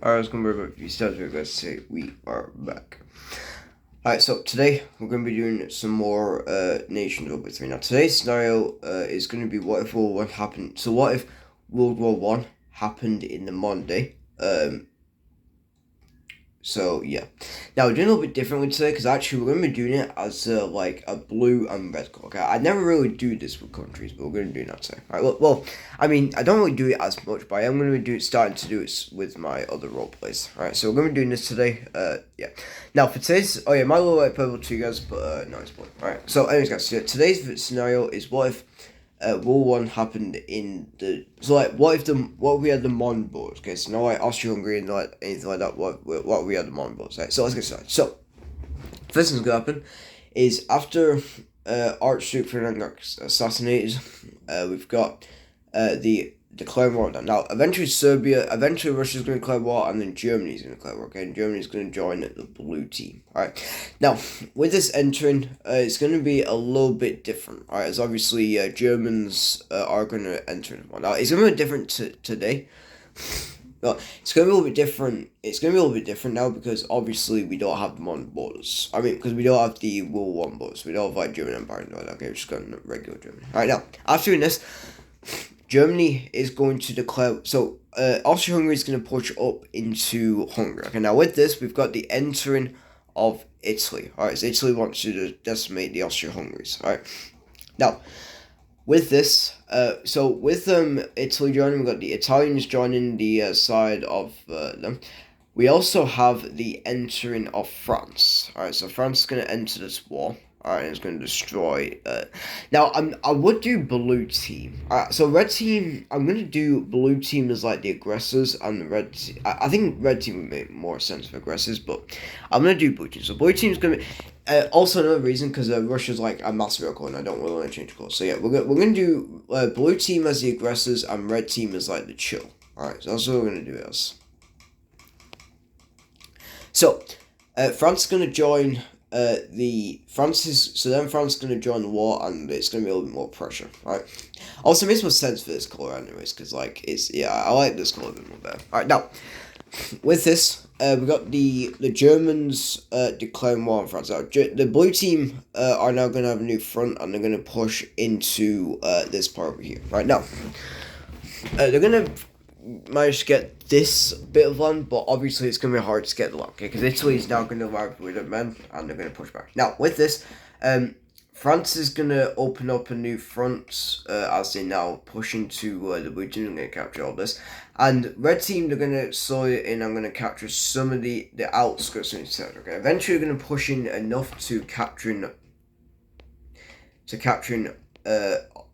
Alright, let's go back. If you start, we're going to say we are back. Alright, so today we're going to be doing some more Nation Ww 3. Now, today's scenario is going to be what if World War I happened. So, what if World War I happened in the modern day? So yeah, now we're doing a little bit differently today because actually we're going to be doing it as like a blue and red color. Okay, I never really do this with countries, but we're going to do that today. All right. Well, I mean, I don't really do it as much, but I am going to do it, starting to do it with my other role plays. All right, so we're going to be doing this today. Yeah. Now for today's, my little white purple to you guys, but no, it's blue. All right. So anyways, guys, so today's scenario is what if World War I happened in the what if we had the modern borders? Okay, so not like Austria-Hungary and like anything like that. What we had the modern borders? Right, so let's get started. So first thing's gonna happen is after Archduke Ferdinand got assassinated, we've got the declare war now. Eventually Russia's going to declare war, and then Germany's going to declare war. Okay, and Germany's going to join the blue team. All right. Now, with this entering, it's going to be a little bit different. All right, as obviously Germans are going to enter in. Now, it's going to be different today. Well, it's going to be a little bit different. It's going to be a little bit different now because obviously we don't have the modern borders. I mean, because we don't have the World War I borders. We don't have like German Empire and all that. Okay, we're just going regular Germany. All right, now after doing this, Germany is going to declare. So Austria-Hungary is going to push up into Hungary. Okay, now with this, we've got the entering of Italy. All right, so Italy wants to decimate the Austria-Hungaries. All right, now with this, so with Italy joining, we've got the Italians joining the side of them. We also have the entering of France. All right, so France is going to enter this war. All right, it's going to destroy. Now, I would do blue team. So red team, I'm going to do blue team as like the aggressors, and the red. I think red team would make more sense for aggressors, but I'm going to do blue team. So blue team is going to be. Also another reason because Russia's like a massive color, and I don't really want to change color. So yeah, we're gonna do blue team as the aggressors and red team as like the chill. All right, so that's what we're gonna do as. So, France is gonna join France is gonna join the war, and it's gonna be a little bit more pressure, right? Also, it makes more sense for this color, anyways, because like I like this color a bit more better. All right, now with this, we got the Germans declaring war on France. Now, the blue team are now gonna have a new front, and they're gonna push into this part over here. Right now, they're gonna manage to get this bit of land, but obviously it's going to be hard to get the land, okay? Because Italy is now going to arrive with their men, and they're going to push back. Now, with this, France is going to open up a new front as they now push into the blue team. They're going to capture all this. And red team, they're going to slow it in. I'm going to capture some of the outskirts of the okay? Eventually, they're going to push in enough to capturing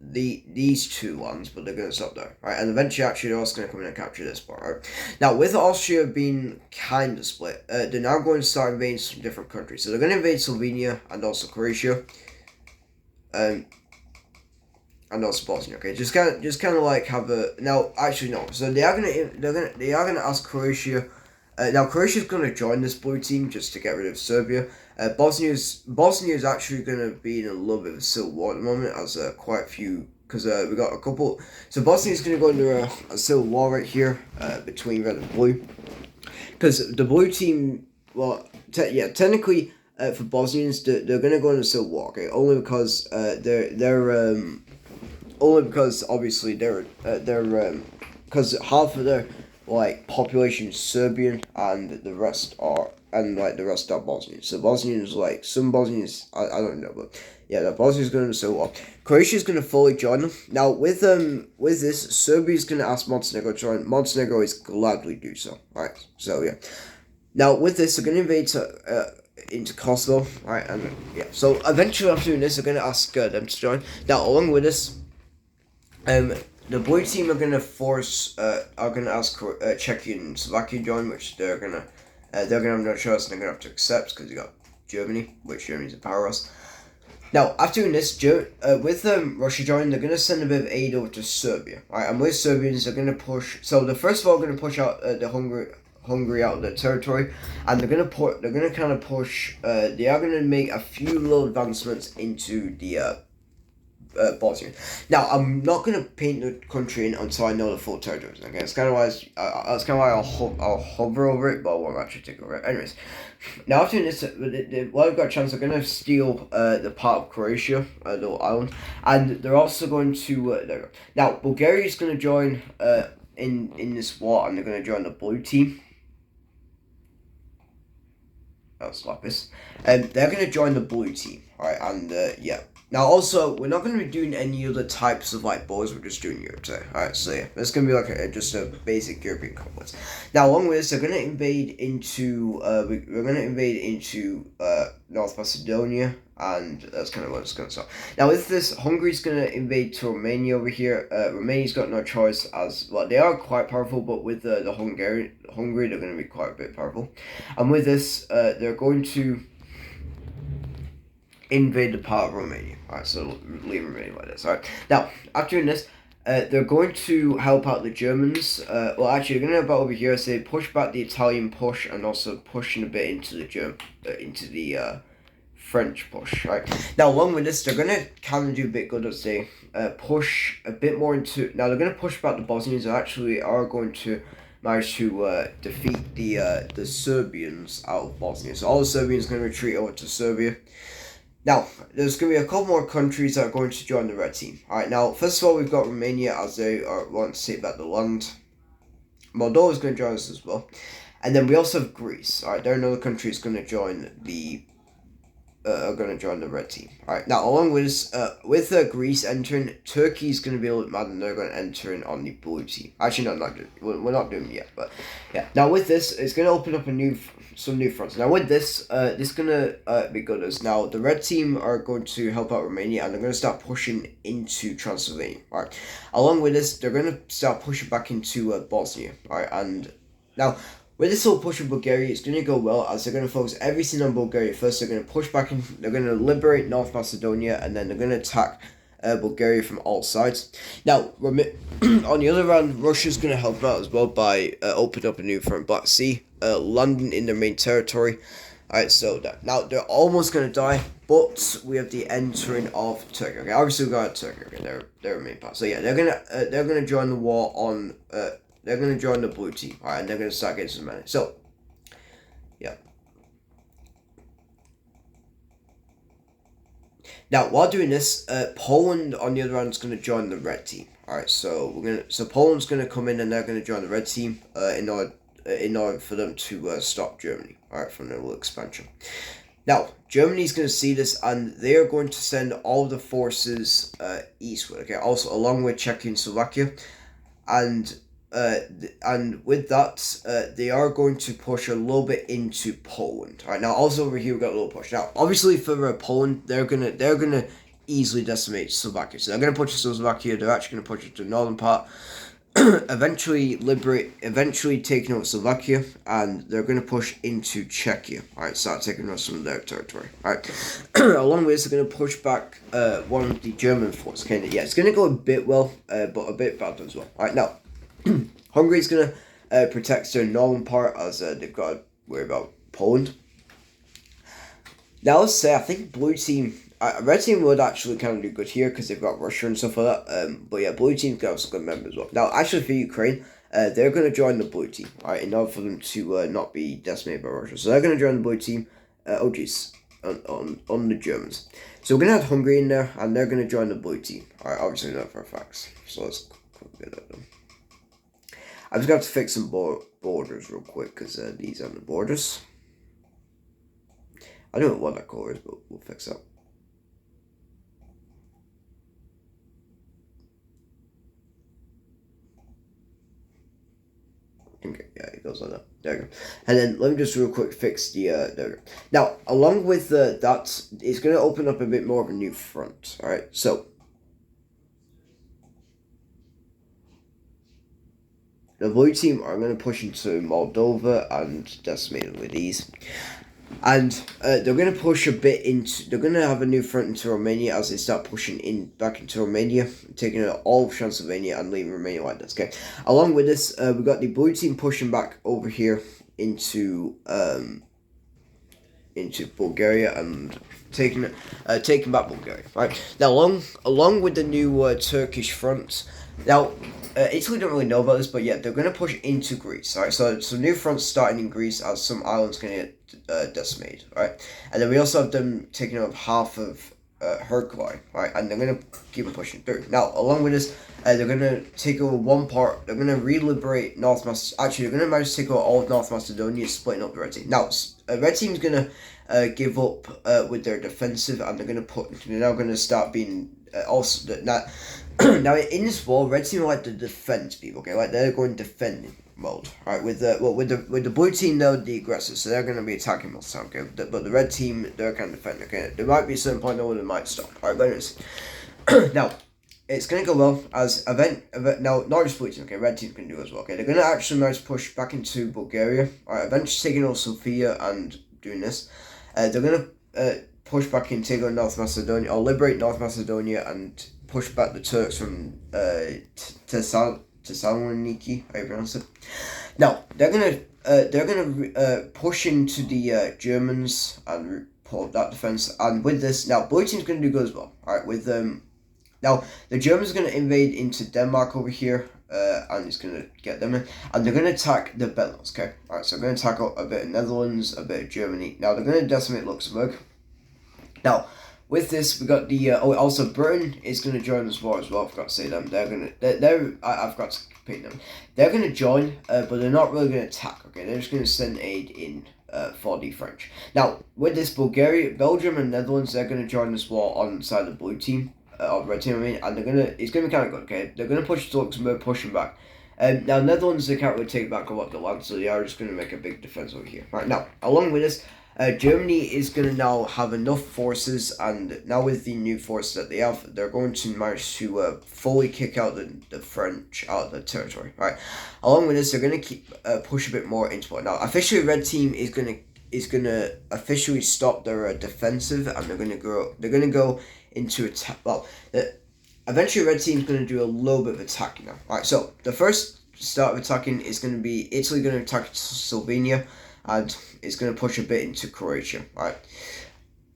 these two ones, but they're going to stop there, right? And eventually, actually, they're also going to come in and capture this part, right? Now, with Austria being kind of split, they're now going to start invading some different countries. So they're going to invade Slovenia and also Croatia, and also Bosnia. Okay, just kind of like have a now. Actually, no. So they are gonna ask Croatia. Now Croatia's going to join this blue team just to get rid of Serbia. Bosnia is actually going to be in a little bit of a civil war at the moment, as quite a few, because we got a couple. So Bosnia is going to go into a civil war right here between red and blue, because the blue team, well, technically for Bosnians, they're going to go into a civil war, okay, only because only because obviously they're because half of their like population is Serbian, and the rest are Bosnians. So Bosnians, like some Bosnians, I don't know, but yeah, the Bosnians going to so well. Croatia's going to fully join them. Now with this, Serbia's going to ask Montenegro to join. Montenegro is gladly do so. All right, so yeah. Now with this, they're going to invade into Kosovo, right, and yeah. So eventually after doing this, they're going to ask them to join. Now along with this, the blue team are gonna ask Czechia and Slovakia to join, which they're gonna have no choice, and they're gonna have to accept because you got Germany, which Germany's a powerhouse. Now, after doing this, with Russia joining, they're gonna send a bit of aid over to Serbia, right? And with Serbians, they're gonna push. So the first of all, gonna push out the Hungary out of their territory, and they're gonna kind of push. They are gonna make a few little advancements into the Bosnia. Now, I'm not gonna paint the country in until I know the full territories. Okay, that's kind of why I'll hover over it, but I won't actually take over it. Anyways, now after this, while I've got a chance, they're gonna steal the part of Croatia, the little island, and they're also going to there we go. Now Bulgaria is gonna join in this war, and they're gonna join the blue team. That's Lapis. They're going to join the blue team, right? And yeah. Now, also, we're not going to be doing any other types of like boys. We're just doing Europe today. Alright, so yeah, it's going to be like just a basic European conflict. Now, along with this, they're going to invade into we're going to invade into North Macedonia, and that's kind of what it's going to start. Now, with this, Hungary's going to invade to Romania over here. Romania's got no choice, as well. They are quite powerful, but with the Hungary, they're going to be quite a bit powerful. And with this, they're going to invade the part of Romania. Alright, so leave Romania like this. Alright, now, after doing this, they're going to help out the Germans. Well, actually, they're going to help out over here. So they push back the Italian push, and also pushing a bit into the French push. Right now, along with this, they're going to kind of do a bit good as they push a bit more into. Now they're going to push back the Bosnians. They actually are going to manage to defeat the Serbians out of Bosnia. So all the Serbians are going to retreat over to Serbia. Now, there's going to be a couple more countries that are going to join the red team. Alright, now, first of all, we've got Romania, as they want to take back the land. Moldova is going to join us as well. And then we also have Greece. Alright, they're another country that's going to join the red team. Alright, now, along with this, with Greece entering, Turkey's going to be a little bit mad, and they're going to enter in on the blue team. Actually, no, we're not doing it yet, but yeah. Now, with this, it's going to open up some new fronts. Now with this, this is gonna be good as now the red team are going to help out Romania, and they're gonna start pushing into Transylvania. Right, along with this, they're gonna start pushing back into Bosnia. Right, and now with this whole push of Bulgaria, it's gonna go well as they're gonna focus everything on Bulgaria first. They're gonna push back in. They're gonna liberate North Macedonia, and then they're gonna attack Bulgaria from all sides. Now, on the other hand, Russia's going to help out as well by opening up a new front, Black Sea, landing in their main territory. Alright, so now they're almost going to die, but we have the entering of Turkey. Okay, obviously we got Turkey. Okay, they're a main part. So yeah, they're gonna join the war on. They're gonna join the blue team. Alright, and they're gonna start getting some money. So yeah. Now, while doing this, Poland on the other hand is going to join the red team. All right, so Poland's going to come in and they're going to join the red team in order for them to stop Germany. All right, from their little expansion. Now, Germany's going to see this, and they are going to send all the forces eastward. Okay, also along with Czechia and Slovakia, and with that, they are going to push a little bit into Poland. All right, now also over here we got a little push. Now, obviously for Poland, they're gonna easily decimate Slovakia. So they're gonna push Slovakia. They're actually gonna push it to the northern part. eventually taking over Slovakia, and they're gonna push into Czechia. All right, start taking over some of their territory. All right, along with this, they're gonna push back one of the German forces. Okay, yeah, it's gonna go a bit well, but a bit bad as well. All right, now. Hungary's going to protect their northern part as they've got to worry about Poland. Now, let's say I think blue team, red team would actually kind of do good here because they've got Russia and stuff like that. But yeah, blue team's got some good members as well. Now, actually for Ukraine, they're going to join the blue team, right, in order for them to not be decimated by Russia. So they're going to join the blue team. On the Germans. So we're going to have Hungary in there, and they're going to join the blue team. Alright, obviously not for a fact. So let's get that done. I'm just going to fix some borders real quick, because these aren't the borders. I don't know what that color is, but we'll fix that. Okay, yeah, it goes like that. There we go. And then let me just real quick fix the, there we go. Now, along with that, it's going to open up a bit more of a new front, alright? So, the blue team are going to push into Moldova and decimate them with ease. And they're going to push a bit into... They're going to have a new front into Romania as they start pushing back into Romania, taking out all of Transylvania and leaving Romania like this, okay? Along with this, we've got the blue team pushing back over here into into Bulgaria and taking back Bulgaria. Right now, along with the new Turkish front. Now, Italy don't really know about this, but yeah, they're gonna push into Greece. All right, so new fronts starting in Greece as some islands gonna get decimated. Right, and then we also have them taking over half of Hercule, right, and they're gonna keep on pushing through. Now, along with this, they're gonna take over one part. They're gonna re-liberate North Macedonia. Actually, they're gonna manage to take over all of North Macedonia, splitting up the Red Team. Now, Red Team's gonna give up with their defensive, and they're now gonna start being also that. Now in this war, Red Team are like the defense people. Okay, like they're going defending mode. Right, with the blue team, they're the aggressors, so they're going to be attacking most of the time. Okay, but the red team, they're kind of defending. Okay, there might be a certain point where they might stop. All right, but anyways, now it's going to go well as event. Now not just blue team. Okay, red team can do as well. Okay, they're going to actually manage to push back into Bulgaria. All right, eventually taking over Sofia and doing this. They're going to push back and take over North Macedonia, or liberate North Macedonia and push back the Turks from Thessaloniki. How you pronounce it? Now they're gonna push into the Germans and pull up that defense. And with this, now blue team's gonna do good as well. All right, with now the Germans are gonna invade into Denmark over here. And it's gonna get them in, and they're gonna attack the Benelux. Okay, all right. So they're gonna attack a bit of Netherlands, a bit of Germany. Now they're gonna decimate Luxembourg. Now, with this, we got the also Britain is going to join this war as well. I forgot to say them. I forgot to pick them. They're going to join, but they're not really going to attack. Okay, they're just going to send aid in for the French. Now, with this, Bulgaria, Belgium, and Netherlands, they're going to join this war on the side of the blue team, or red team. I mean, and it's going to be kind of good. Okay, they're going to push to Luxembourg, push them back. Now, Netherlands, they can't really take back a lot of the land, so they are just going to make a big defense over here. Right now, along with this. Germany is going to now have enough forces, and now with the new forces that they have, they're going to manage to fully kick out the French out of the territory. Right. Along with this, they're going to keep push a bit more into it. Now, officially, Red Team is going to officially stop their defensive, and they're going to go into attack. Well, eventually, Red Team's going to do a little bit of attacking now. All right. So the first start of attacking is going to be Italy going to attack Slovenia. And it's going to push a bit into Croatia, right?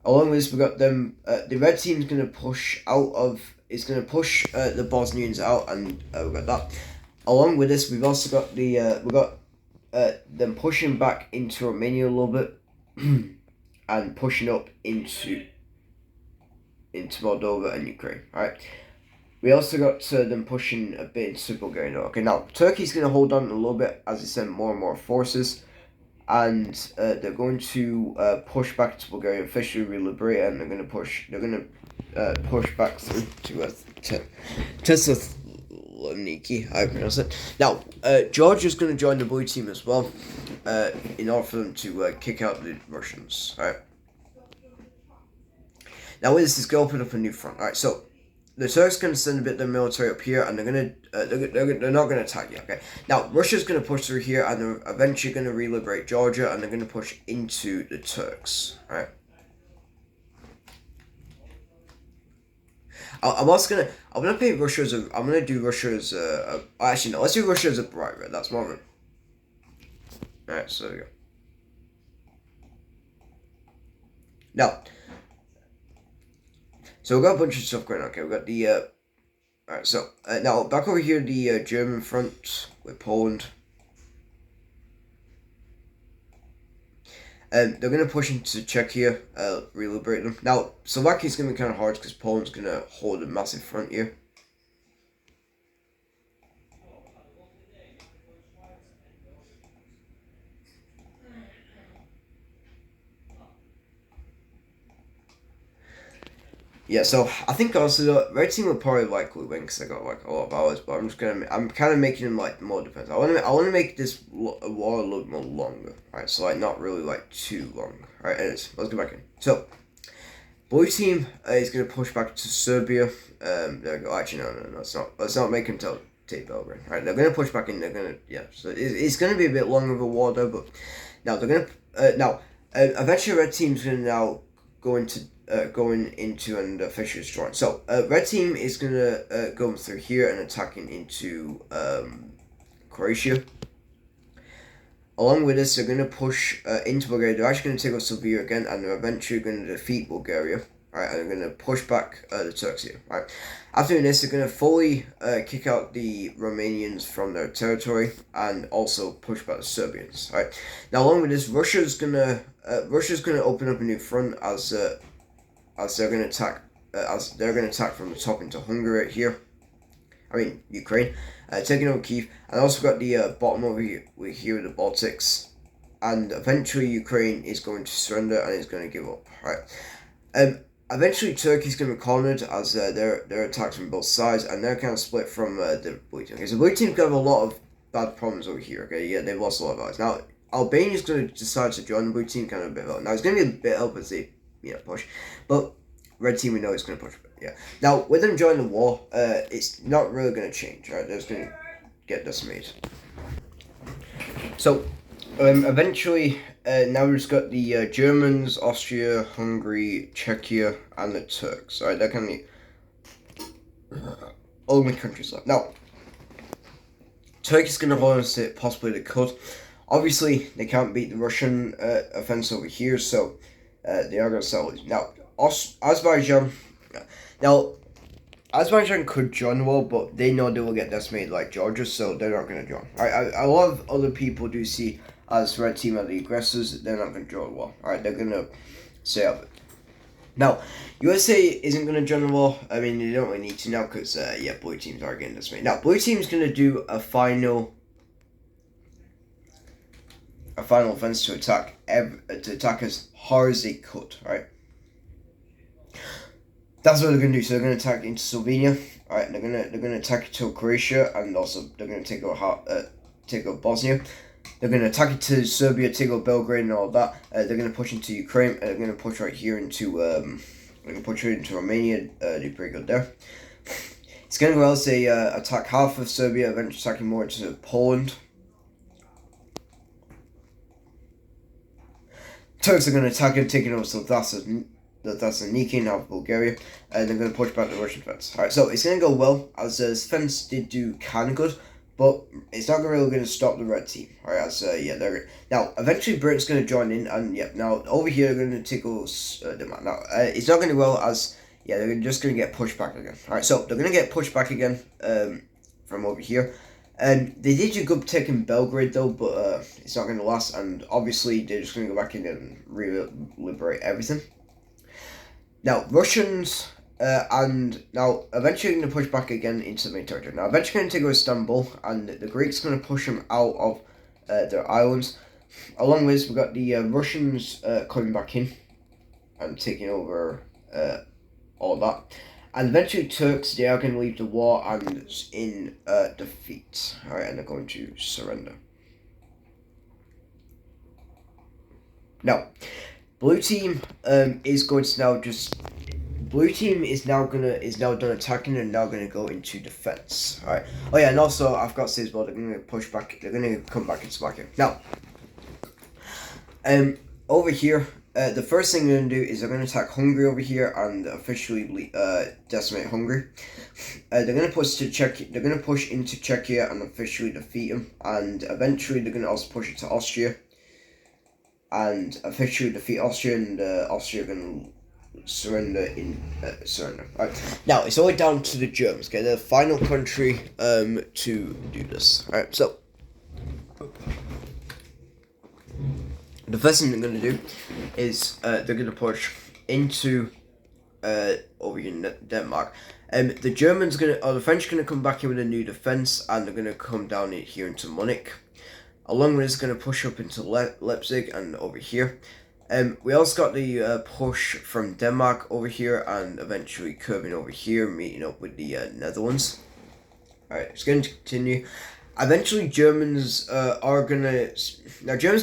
Along with this, we got them. The red team's going to push out of. It's going to push the Bosnians out, and we got that. Along with this, we've also got them pushing back into Romania a little bit, and pushing up into Moldova and Ukraine, right? We also got them pushing a bit into Bulgaria. Okay, now Turkey's going to hold on a little bit as they send more and more forces. And they're going to push back to Bulgaria, officially re-liberate, and they're going to push back through to Thessaloniki, I pronounce it. Now, Georgia's going to join the blue team as well, in order for them to kick out the Russians. All right. Now, with this, is going to open up a new front. All right, so the Turks going to send a bit of their military up here, and they're not going to attack you. Okay. Now Russia's going to push through here, and they're eventually going to re-liberate Georgia, and they're going to push into the Turks. All right. I'm gonna paint Russia as a. I'm gonna do Russia as a. Actually, no. Let's do Russia as a bright red. That's more. All right. So there we go. Now. So we've got a bunch of stuff going on. Okay, we've got the. Alright, so now back over here, the German front with Poland. They're going to push into Czechia, re-liberate them. Now, Slovakia's going to be kind of hard because Poland's going to hold a massive front here. Yeah, so I think also the red team will probably likely win because they got like a lot of hours, but I'm kind of making them like more defensive. I want to make this war a little more longer, right? So like not really like too long, right? Anyways, let's go back in. So blue team is gonna push back to Serbia. There we go. Actually, no, let's not make them take Belgrade. Right? They're gonna push back in. They're gonna So it's gonna be a bit longer of a war though, but now they're gonna eventually red team's gonna now going into and officially destroying. So red team is gonna go through here and attacking into Croatia. along with this, they're going to push into Bulgaria. They're actually going to take over Serbia again, and they're eventually going to defeat Bulgaria. Right, and they're going to push back the Turks here. Right, after doing this, they're going to fully kick out the Romanians from their territory and also push back the Serbians. Right, now along with this, Russia's gonna open up a new front as they're going to attack from the top into Hungary right here. I mean Ukraine, taking over Kiev, and also got the bottom over here with the Baltics, and eventually Ukraine is going to surrender and is going to give up. Right. Eventually, Turkey's going to be cornered as they're attacked from both sides, and they're kind of split from the blue team. Okay, so blue team's got a lot of bad problems over here. Okay, yeah, they've lost a lot of allies. Now, Albania's going to decide to join the blue team, kind of a bit help. Now, it's going to be a bit help as they push, but red team we know is going to push. Yeah. Now, with them joining the war, it's not really going to change. Right, they're just going to get decimated. So, eventually. Now we've just got the Germans, Austria, Hungary, Czechia, and the Turks. Alright, they're kind of only countries left. Now, Turkey's going to hold on to it, possibly they could. Obviously, they can't beat the Russian offense over here, so they are going to settle it. Now, Azerbaijan. Now, Azerbaijan could join the war, but they know they will get decimated like Georgia, so they're not going to join. A lot of other people do see as red team are the aggressors, they're not going to join the war. Alright, they're going to stay out of it. Now, USA isn't going to join the war. I mean, they don't really need to now because, blue teams are getting decimated. Now, blue team's going to do a final offense to attack as hard as they could, right? That's what they're going to do. So they're going to attack into Slovenia, alright? They're going to attack into Croatia, and also they're going to take over Bosnia. They're going to attack it to Serbia, take over Belgrade and all that. They're going to push into Ukraine, and they're going to push right here into Romania. Do pretty good there. It's going to go well as they attack half of Serbia, eventually attacking more into Poland. Turks are going to attack it, taking over Thessaloniki and half of Bulgaria, and they're going to push back the Russian defense. Alright, so it's going to go well, as the defense did do kind of good. But it's not really going to stop the red team. Alright, they're now eventually Britain's going to join in, and now over here they're going to tickle Denmark. Now it's not going to go well as they're just going to get pushed back again. Alright, so they're going to get pushed back again from over here. And they did do good taking Belgrade though, but it's not going to last. And obviously they're just going to go back in and liberate everything. Now Russians. And now, eventually going to push back again into the main territory. Now, eventually going to take over Istanbul, and the Greeks going to push them out of their islands. Along with this, we've got the Russians coming back in and taking over all that. And eventually, Turks, they are going to leave the war and in defeat. Alright, and they're going to surrender. Now, blue team is going to now just... Blue team is now done attacking and now gonna go into defense. Alright. Oh yeah, and also I forgot to say as well, they're gonna push back. They're gonna come back into Slovakia. Now, over here, the first thing they're gonna do is they're gonna attack Hungary over here and officially decimate Hungary. They're gonna push to Czechia. They're gonna push into Czechia and officially defeat them. And eventually they're gonna also push it to Austria and officially defeat Austria, and Austria are gonna surrender. Alright. Now it's all down to the Germans. Okay, they're the final country to do this. Alright, so the first thing they're gonna do is they're gonna push into over in Denmark. The Germans the French gonna come back in with a new defense, and they're gonna come down here into Munich. Along with this, gonna push up into Leipzig and over here. We also got the push from Denmark over here, and eventually curving over here, meeting up with the Netherlands. Alright, it's going to continue. Eventually, Germans Germans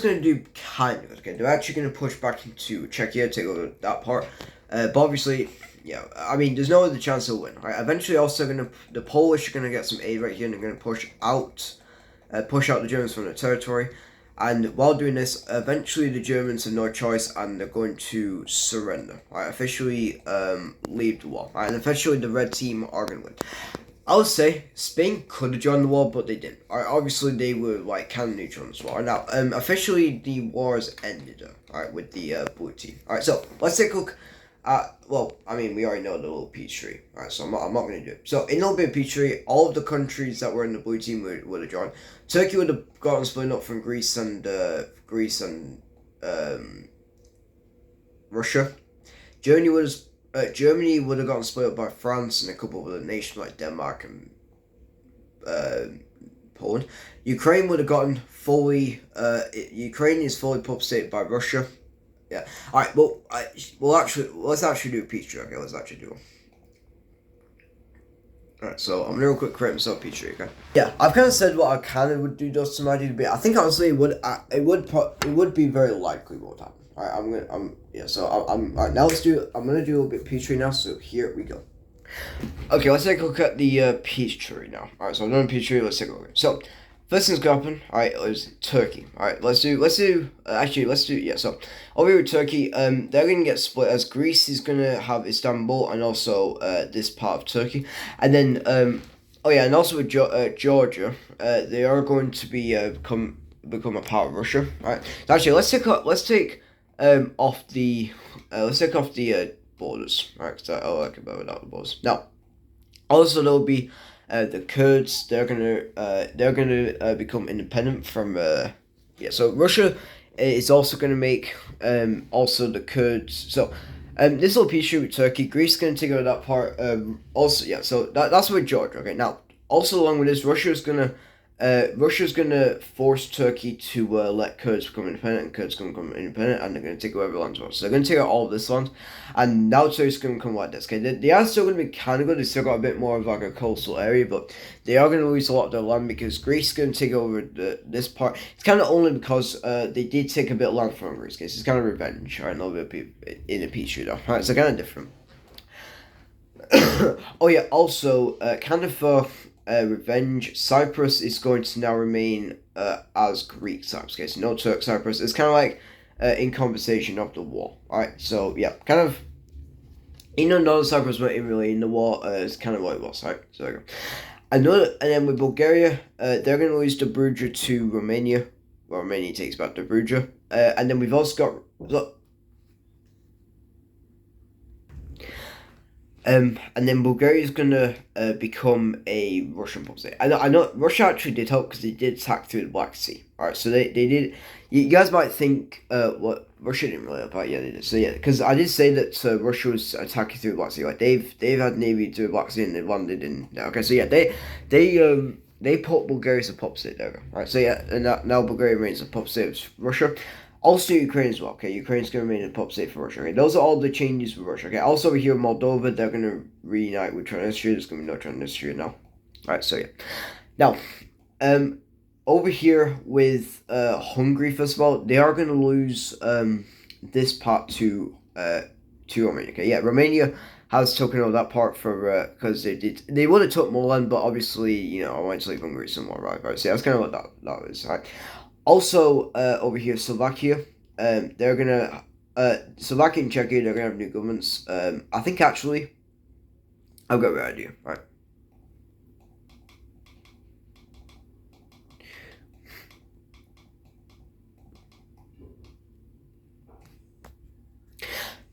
going to do kind of okay. They're actually going to push back into Czechia, take over that part. But obviously, I mean, there's no other chance they'll win. Right? Eventually, also the Polish are going to get some aid right here, and they're going to push out the Germans from the territory. And while doing this, eventually the Germans have no choice, and they're going to surrender. Right, officially leave the war. Right, and officially the red team are going to win. I would say Spain could have joined the war, but they didn't. Alright, obviously they were like kind of neutral in this war. Now, officially the war has ended. Alright, with the blue team. Alright, so let's take a look. Well, I mean, we already know the little peach tree. Alright, so I'm not going to do it. So in the little bit of peach tree, all of the countries that were in the blue team would have joined. Turkey would have gotten split up from Greece and Russia. Germany would have gotten split up by France and a couple of other nations like Denmark and Poland. Ukraine would have gotten fully. Ukraine is fully populated by Russia. Yeah. All right. Well, let's actually do a peace treaty. Okay. Let's actually do. Alright, so I'm gonna real quick create myself a peace treaty. Okay. Yeah, I've kind of said what I kind of would do just to my debate. I think honestly it would be very likely what would happen. Alright, I'm alright, now I'm gonna do a little bit of peace treaty now, so here we go. Okay, let's take a look at the peace treaty now. Alright, so I'm doing peace treaty, let's take a look. So first thing's gonna happen, alright, is Turkey. Alright, let's do so over here with Turkey, they're gonna get split as Greece is gonna have Istanbul and also this part of Turkey. And then and also with Georgia, they are going to be become a part of Russia. Alright. So actually let's take off the borders. Alright, because I like it better without the borders. Now, also there'll be the Kurds. They're gonna become independent from So Russia is also gonna make also the Kurds. So this little peace treaty with Turkey. Greece is gonna take over that part. So that's with Georgia. Okay, now also along with this, Russia's gonna force Turkey to let Kurds become independent, and Kurds gonna become independent, and they're gonna take over land as well. So they're gonna take out all of this land, and now Turkey's gonna become like this. Okay, they are still gonna be kind of good. They still got a bit more of like a coastal area, but they are gonna lose a lot of their land because Greece is gonna take over this part. It's kind of only because they did take a bit of land from Greece. Okay, so it's kind of revenge, right? A little bit in a peace treaty, right? So kind of different. Oh yeah, also kind of for revenge, Cyprus is going to now remain as Greek Cyprus. Okay, so no Turk Cyprus. It's kind of like in compensation of the war. Alright, so yeah, kind of. Northern Cyprus weren't really in the war. It's kind of what it was. Right, so there you go. And then with Bulgaria, they're going to lose Dobruja to Romania. Well, Romania takes back Dobruja. And then we've also got. Look, and then Bulgaria is gonna become a Russian puppet state. I know Russia actually did help because they did attack through the Black Sea. Alright, so they did. You guys might think what Russia didn't really help out. Yeah, they did. So yeah, because I did say that Russia was attacking through the Black Sea. Like they've had navy through the Black Sea and they landed in. Okay, so yeah, they put Bulgaria as a puppet state there. Right, so yeah, and now Bulgaria remains a puppet state of Russia. Also, Ukraine as well. Okay, Ukraine's going to remain a puppet state for Russia. Okay, those are all the changes for Russia. Okay, also over here, Moldova, they're going to reunite with Transnistria. There's going to be no Transnistria now. Alright, so yeah. Now, over here with Hungary, first of all, they are going to lose this part to Romania. Okay, yeah, Romania has taken over that part for because they would have took more land, but obviously I want to leave Hungary somewhere, right? So yeah, that's kind of what that is, right? Also, over here, Slovakia, they're gonna, Slovakia and Czechia, they're gonna have new governments. I think actually, I've got an idea, right?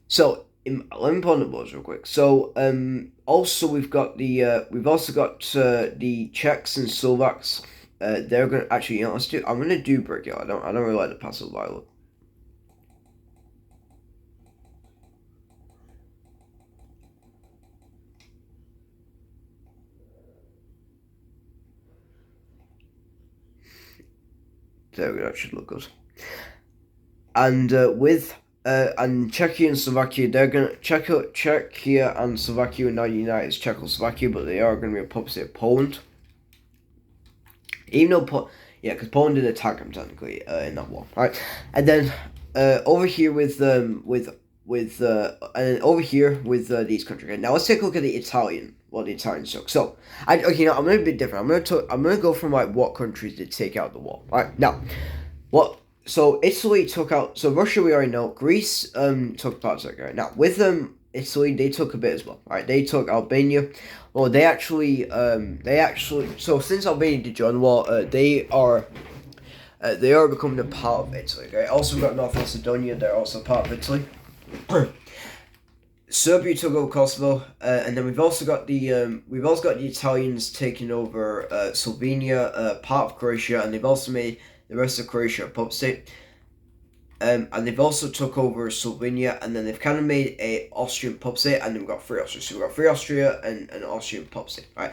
So, let me pull on the boards real quick. So, also we've got the Czechs and Slovaks. They're gonna actually, I'm gonna do Brickyard. I don't really like the passive violet. There we go. That should look good. And with and Czechia and Slovakia, they're gonna Czechia and Slovakia are now united as Czechoslovakia, but they are gonna be a puppet state of Poland. Even though because Poland did attack them technically in that war, right? And then over here with and over here with these countries. Okay, now let's take a look at the Italian took. So I'm gonna be a bit different. I'm gonna go from like what countries did take out the war. All right, now so Italy took out. So Russia we already know. Greece took part of it. Right? Now with Italy, they took a bit as well. Right, they took Albania. Well, they actually, so since Albania did join the war, they are becoming a part of Italy. Okay. Also, we've got North Macedonia. They're also part of Italy. Serbia took over Kosovo, and then we've also got the Italians taking over Slovenia, part of Croatia, and they've also made the rest of Croatia a puppet state. And they've also took over Slovenia, and then they've kind of made a Austrian puppet state, and then we've got free Austria. So we've got free Austria and an Austrian puppet state. Right.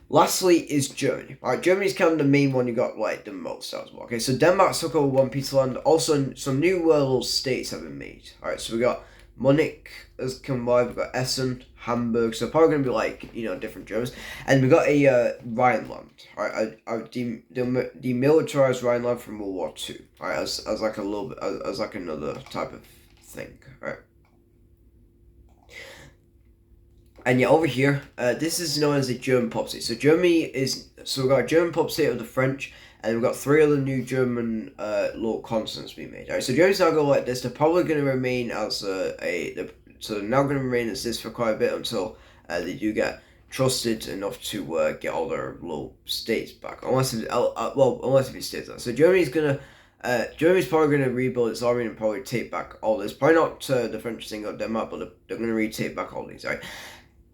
Lastly is Germany. Alright, Germany's kind of the main one you got like the most as well. Okay, so Denmark took over one piece of land. Also, some new little states have been made. Alright, so we got Munich has come by. We've got Essen, Hamburg. So probably gonna be like different Germans. And we got a Rhineland. Alright, demilitarized Rhineland from World War II. Alright, as like a little bit as like another type of thing. Alright. And yeah, over here, this is known as a German pop state. So we've got a German pop state of the French, and we've got 3 other new German little consonants being made. Alright, so Germany's now going like this. They're probably going to remain as so they're now going to remain as this for quite a bit until they do get trusted enough to get all their little states back. Unless if it stays there. So Germany's probably going to rebuild its army and probably take back all this. Probably not the French thing or Denmark, but they're going to retake back all these. Alright.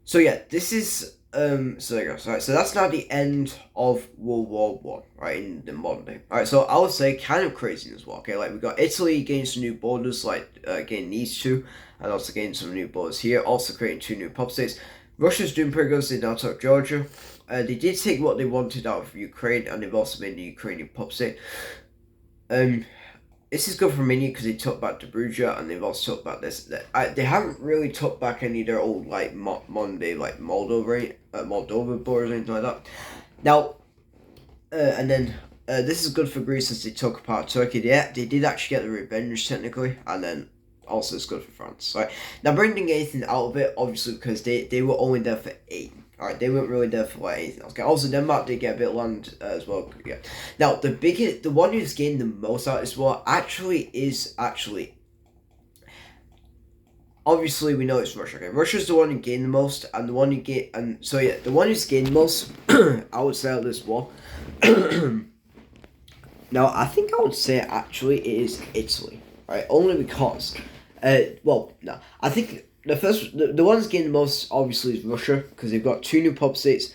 So yeah, this is so there you go. So that's now the end of World War One, right, in the modern day. Alright, so I would say kind of crazy as well. Okay, like we got Italy getting some new borders, like getting these two, and also getting some new borders here. Also creating 2 new pop states. Russia's doing pretty good. They now took Georgia. They did take what they wanted out of Ukraine, and they've also made the Ukrainian pop state. This is good for Romania because they took back Dobruja, and they've also took back this. They haven't really took back any of their old like modern day like Moldova borders or anything like that. Now, and then this is good for Greece since they took apart Turkey. They did actually get the revenge technically, and then also it's good for France. Right now, bringing anything out of it, obviously because they were only there for 8. Alright, they weren't really there for like anything else. Okay, also Denmark did get a bit of land as well. Yeah. Now the one who's gained the most out of this war is obviously we know it's Russia. Okay, Russia's the one who gained the most, and the one who the one who's gained the most, I would say, out of this war. Now I think I would say actually it is Italy. Right, only because, no, I think. The ones getting the most obviously is Russia because they've got 2 new pop states,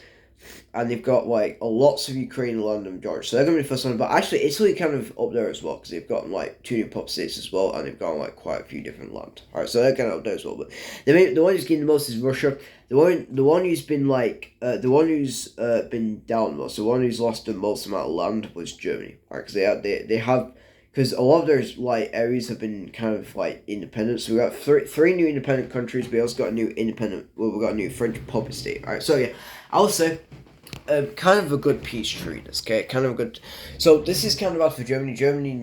and they've got like lots of Ukraine, land, and Georgia. So they're gonna be the first one. But actually, Italy kind of up there as well because they've got like 2 new pop states as well, and they've got like quite a few different land. All right, so they're kind of up there as well. But the one who's getting the most is Russia. The one who's been been down the most, the one who's lost the most amount of land was Germany. All right, because they have. Because a lot of those like areas have been kind of like independent. So we got three new independent countries. We also got a new we got a new French puppet state. All right, so yeah, I'll say, kind of a good peace treaty. Okay, kind of a good. So this is kind of bad for Germany. Germany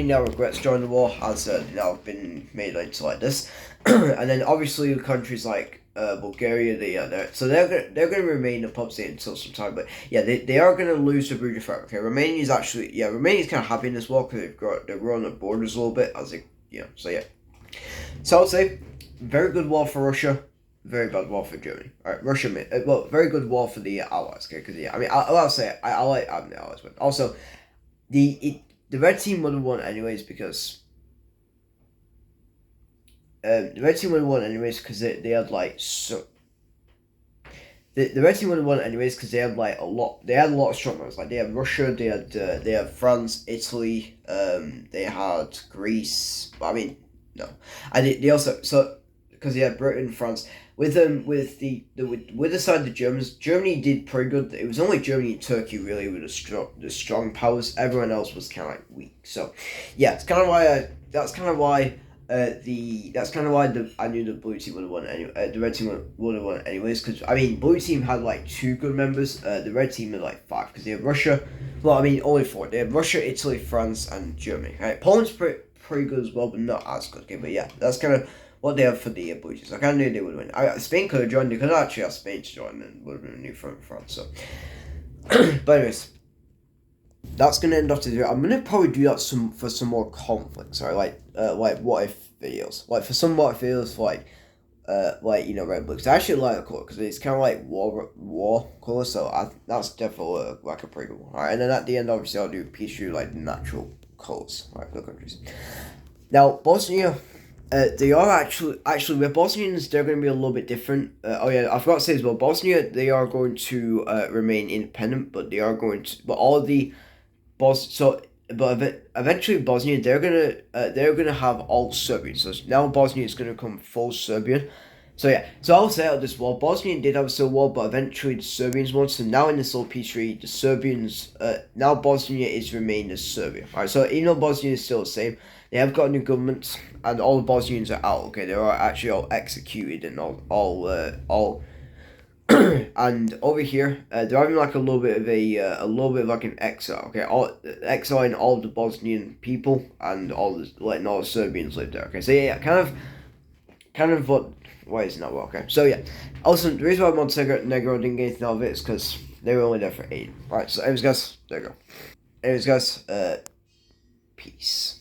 now regrets joining the war as now been made into like this, and then obviously countries like Bulgaria, they're gonna remain a pub state until some time, but yeah, they are gonna lose the Bruges forever. Okay, Romania's kind of happy in this war because they're growing their borders a little bit as so yeah. So I would say very good war for Russia, very bad war for Germany. All right, Russia, very good war for the Allies. Okay, because I'll say I like having the Allies win. Also, the red team would have won anyways because. The red team would have won anyways because they had like so. The red team would have won anyways because they had like a lot. They had a lot of strong ones. Like they had Russia, they had France, Italy, they had Greece. No, and they also because they had Britain, France. With the side of the Germans, Germany did pretty good. It was only Germany and Turkey really with the strong powers. Everyone else was kind of like weak. So, yeah, it's kind of why I knew the blue team would have won anyway. The red team would have won anyways because blue team had like 2 good members. The red team had like 5 because they had Russia. Only 4. They had Russia, Italy, France, and Germany. Right, Poland's pretty good as well, but not as good. Okay, but yeah, that's kind of what they have for the blue teams. I kind of knew they would win. Spain could have joined. They could have actually asked Spain to join and would have been a new front for France. So, but anyways. That's gonna end off the video. I'm gonna probably do that for some more conflicts, right? Like what if videos. Like for some what if videos, like red blue. Cause I actually like the color because it's kind of like war color. So that's definitely like a pretty good one. All right, and then at the end, obviously, I'll do peace through like natural colors, right, for the countries. Now Bosnia. They are actually with Bosnians they're going to be a little bit different. Oh yeah, I forgot to say as well. Bosnia they are going to remain independent, but they are going to but all of the eventually Bosnia they're gonna have all Serbian. So now Bosnia is gonna become full Serbian. So yeah, so I'll say out this war. Bosnia did have a civil war, but eventually the Serbians won. So now in this little peace treaty, the Serbians now Bosnia is remained as Serbia. Alright, so even though Bosnia is still the same, they have got a new government, and all the Bosnians are out. Okay, they are actually all executed and all and over here, they're having like a little bit of like an exile. Okay, exiling all the Bosnian people and letting all the Serbians live there. Okay, so yeah, kind of what. Why is it not well? Okay, so yeah. Also, the reason why Montenegro didn't get anything out of it is because they were only there for 8. Alright, so anyways, guys, there you go. Anyways, guys, peace.